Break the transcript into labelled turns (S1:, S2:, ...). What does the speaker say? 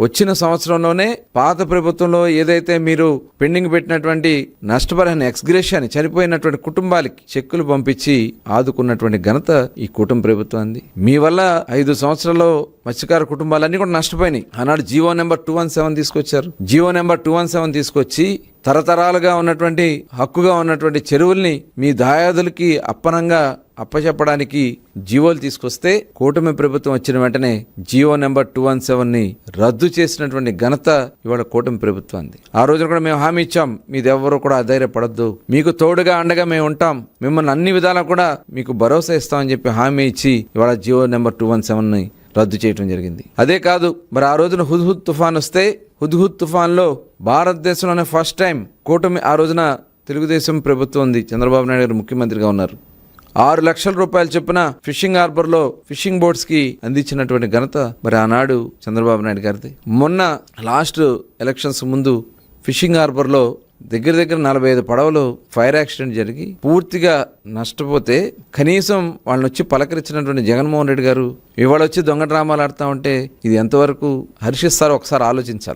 S1: వచ్చిన సంవత్సరంలోనే పాత ప్రభుత్వంలో ఏదైతే మీరు పెండింగ్ పెట్టినటువంటి నష్టపరిహారాన్ని ఎక్స్గ్రేషియాని చనిపోయినటువంటి కుటుంబాలకి చెక్కులు పంపించి ఆదుకున్నటువంటి ఘనత ఈ కూటమి ప్రభుత్వాన్ని. మీ వల్ల 5 సంవత్సరాల్లో మత్స్యకార కుటుంబాలన్నీ కూడా నష్టపోయినాయి. ఆనాడు జీవో నెంబర్ 217 తీసుకొచ్చారు. జీవో నెంబర్ 217 తీసుకొచ్చి తరతరాలుగా ఉన్నటువంటి హక్కుగా ఉన్నటువంటి చెరువుల్ని మీ దాయాదులకి అప్పనంగా అప్పచెప్పడానికి జీవోలు తీసుకొస్తే కూటమి ప్రభుత్వం వచ్చిన వెంటనే జీవో నెంబర్ 217ని రద్దు చేసినటువంటి ఘనత ఇవాళ కూటమి ప్రభుత్వాన్ని. ఆ రోజున కూడా మేము హామీ ఇచ్చాం, మీదెవ్వరూ కూడా అధైర్యపడద్దు, మీకు తోడుగా అండగా మేము ఉంటాం, మిమ్మల్ని అన్ని విధాలా కూడా మీకు భరోసా ఇస్తామని చెప్పి హామీ ఇచ్చి ఇవాళ జీవో నెంబర్ 217ని రద్దు చేయడం జరిగింది. అదే కాదు, మరి ఆ రోజున హుద్హుద్ తుఫాన్ వస్తే హుద్హుద్ తుఫాన్లో భారతదేశంలోనే ఫస్ట్ టైం కూటమి, ఆ రోజున తెలుగుదేశం ప్రభుత్వం ఉంది, చంద్రబాబు నాయుడు గారు ముఖ్యమంత్రిగా ఉన్నారు, 6 లక్షల రూపాయలు చొప్పున ఫిషింగ్ హార్బర్లో ఫిషింగ్ బోట్స్ కి అందించినటువంటి ఘనత మరి ఆనాడు చంద్రబాబు నాయుడు గారిది. మొన్న లాస్ట్ ఎలక్షన్స్ ముందు ఫిషింగ్ హార్బర్లో దగ్గర 45 పడవలు ఫైర్ యాక్సిడెంట్ జరిగి పూర్తిగా నష్టపోతే కనీసం వాళ్ళని వచ్చి పలకరించినటువంటి జగన్మోహన్ రెడ్డి గారు ఇవాళ వచ్చి దొంగ డ్రామాలు ఆడుతూ ఉంటే ఇది ఎంతవరకు హర్షిస్తారో ఒకసారి ఆలోచించాలి.